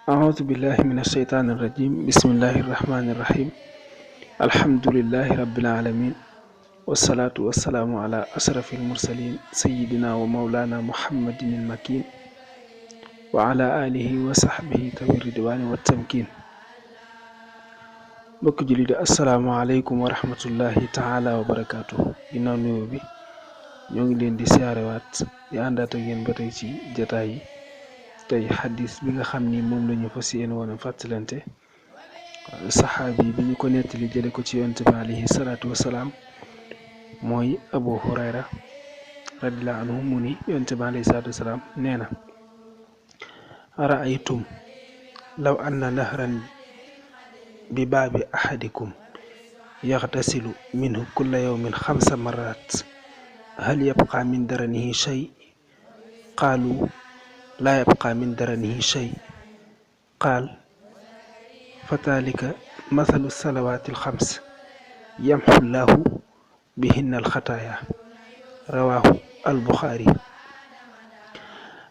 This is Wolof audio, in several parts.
أعوذ بالله من الشيطان الرجيم بسم الله الرحمن الرحيم الحمد لله رب العالمين والصلاة والسلام على أشرف المرسلين سيدنا ومولانا محمد المكين وعلى آله وصحبه ذوي الرضوان والتمكين mbokk jullit asalaamaaleykum wa rahmatullahi taala wa barakaatu ginnaaw nuyoo bi ñoo ngi leen di siyaarewaat di àndaat ak yéen ba tey ci jataay yi tey xadis bi nga xam ni moom la ñu fas yéene woon a fàttalante saxaabi bi ñu ko nettali jële ko ci yonent bi alayhi salaatu wasalaam mooy Abu Hurayra radiyallahu anhu mu ni yonent bi alayhi salaatu wasalaam nee na araaytum law anna nahran bi baabi ahadikum yaxtasilu minhu kulla yawmin 5 marrat hal yabqa min daranihi shay qaalu laa yabqa min daranihi shay qaal fataalika mathalu salawaati alxams yamxu llaahu bihinna alxataaya rawaahu albuxaari.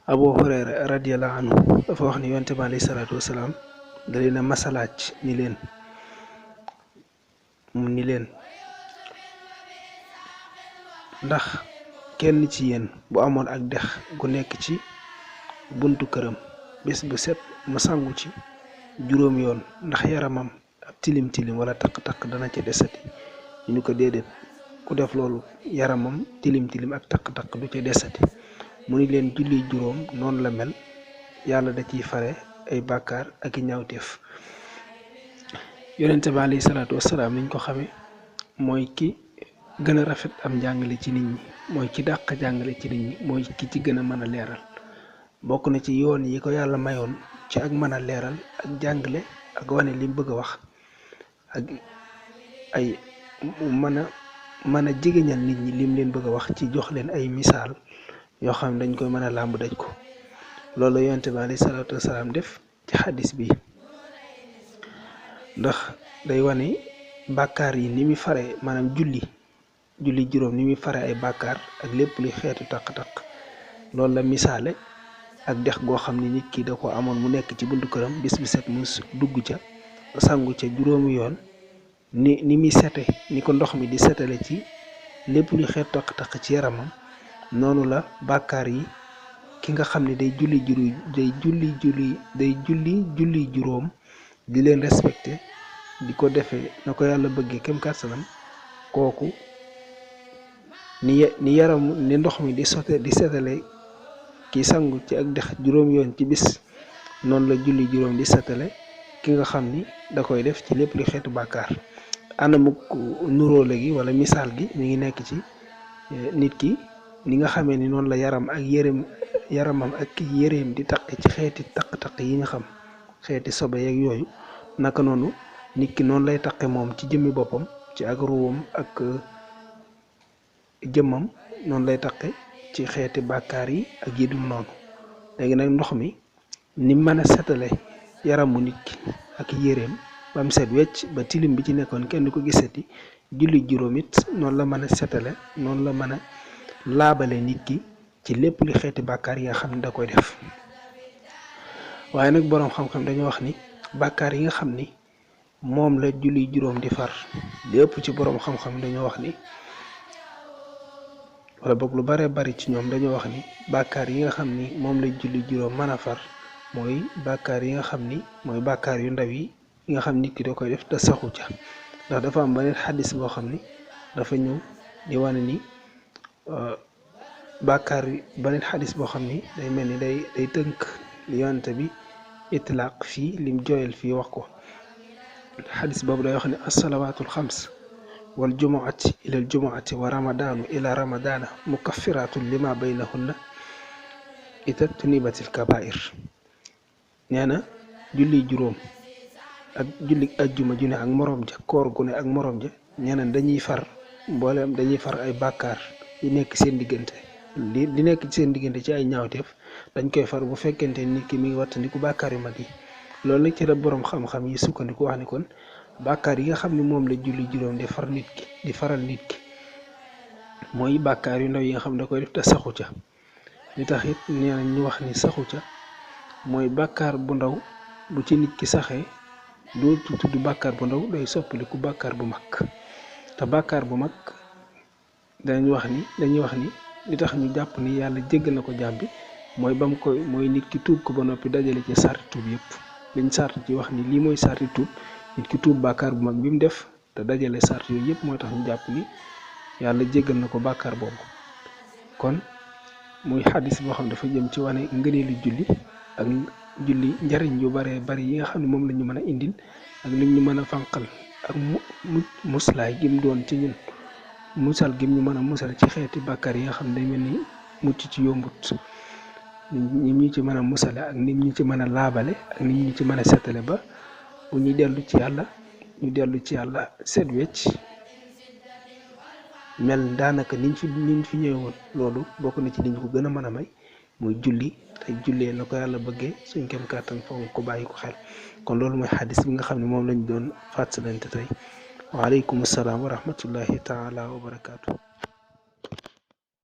Abu Hurayra radiyallahu anhu dafa wax ni yonent bi alayhi salaatu wasalaam da leen a masalaaj ni leen ndax kenn ci yéen bu amoon ak dex gu nekk ci buntu këram bés bu set mu sangu ci juróom yoon ndax yaramam ab tilim tilim wala takk-takk dana ca desati ñu ni ko déedéet ku def loolu yaramam tilim tilim ak takk-takk du ca desati mu ni leen julli juróom noonu la mel yàlla da ciy fare ay bàkkaar ak i ñaawteef. yonente bi alayhi salaatu wasalaam niñ ko xamee mooy ki gën a rafet am njàngale ci nit ñi mooy ki dàq jàngale ci nit ñi mooy ki ci gën a mën a leeral bokk na ci yoon yi ko yàlla mayoon ci ak mën a leeral ak jàngale ak wane lim bëgg a wax ak ay mën a jegeñal nit ñi lim leen bëgg a wax ci jox leen ay misaal yoo xam ne dañ koy mën a làmb daj ko loolu yonente bi alayhi salaatu wasalaam def ci xadis bi ndax day wane bàkkaar yi ni muy fare maanaam julli juróom ni muy fare ay bàkkaar ak lépp luy xeetu taq-taq loolu la misaale ak dex goo xam ni nit ki da ko amoon mu nekk ci buntu këram bis bi set mu dugg ca sangu ca juróomi yoon ni muy sete ni ko ndox mi di setale ci lépp luy xeetu taq-taq ci yaramam noonu la bàkkaar yi ki nga xam ne day julli juróom di leen respecté di ko defee na ko yàlla bëggee kem kàttanam kooku ni ndox mi di setale ki sangu ci ak dex juróom yoon ci bis noonu la julli juróom di setale ki nga xam ni da koy def ci lépp lu xeetu bàkkaar. anamuk nuróole gi wala misaal gi mi ngi nekk ci nit ki ni nga xamee ni noonu la yaramam ak yéreem di taq ci xeeti taq-taq yi nga xam xeeti sobe yeeg yooyu naka noonu nit ki noonu lay taqe moom ci jëmmi boppam ci ak ruwam ak jëmmam noonu lay taqe ci xeeti bàkkaar yi ak yi dul noonu léegi nag ndox mi ni mën a setale yaramu nit ki ak yéreem ba mu set wecc ba tilim bi ci nekkoon kenn du ko gisati julli juróom it noonu la mën a setale noonu la mën a laabale nit ki ci lépp li xeeti bàkkaar yi nga xam ne da koy def. waaye nag boroom xam-xam dañoo wax ni bàkkaar yi nga xam ni moom la julli juróom di far lépp ci boroom xam-xam dañoo wax ni wala boog lu bare bari ci ñoom dañoo wax ni bàkkaar yi nga xam ni moom la julli juróom mën a far mooy bàkkaar yi nga xam ni mooy bàkkaar yu ndaw yi nga xam nit ki da koy def te saxu ca ndax dafa am beneen xadis boo xam ni dafa ñëw di wane ni bàkkaar beneen xadis boo xam ni day mel ni day tënk li yonante bi itlaaq fii lim jooyal fii wax ko xadis boobu day wax ne assalawaatul xams wal jumuati ila al jumuati wa ramadaanu ila ramadaana mukaffiratun lima baynahunna ita tunibatil kabair. nee na julli juróom ak julli ajjuma ju ne ak morom ja koor gu ne ak morom ja ñeneen dañuy far mbooleem dañuy far ay bàkkaar yi nekk seen diggante li nekk ci seen diggante ci ay ñaawteef dañ koy far bu fekkente nit ki mi ngi wattandiku bàkkaar yu mag yi. loolu nag ci la boroom xam-xam yi sukkandiku wax ni kon bàkkaar yi nga xam ne moom la julli juróom di faral nit ki mooy bàkkaar yu ndaw yi nga xam ne da koy def te saxu ca li tax it nee na ñu wax ni saxu ca mooy bàkkaar bu ndaw bu ci nit ki saxee dootu tudd bàkkaar bu ndaw day soppaliku bàkkaar bu mag te bàkkaar bu mag dañuy wax ni li tax ñu jàpp ni yàlla jéggal na ko jaam bi mooy mooy nit ki tuub ko ba noppi dajale ci sarti tuub yëpp liñ sart ci wax ni lii mooy sarti tuub nit ki tuub bàkkaar bu mag bi mu def te dajale sart yooyu yëpp mooy tax ñu jàpp ni yàlla jéggal na ko bàkkaar boobu. kon muy xadis boo xam dafa jëm ci wane ngëneelu julli ak julli njariñ yu bare bari yi nga xam ne moom la ñu mën a indil ak lim ñu mën a fanqal ak muslaay gim doon ci ñun musal gim ñu mën a musal ci xeeti bàkkaar yi nga xam ne day mel ni mucc ci yombut ni ñu ci mën a musale ak nit ñu ci mën a laabale ak nit ñu ci mën a setale ba bu ñuy dellu ci yàlla ñu dellu ci yàlla set wecc mel daanaka niñ fi ñëwee woon. loolu bokk na ci liñ ko gën a mën a may muy julli te jullee na ko yàlla bëggee suñ kem kàttan foog ko bàyyi ko xel. kon loolu mooy xadis bi nga xam ne moom lañ doon fàttalante tey waaleykum salaam wa rahmatullahi taala wa barakaatu.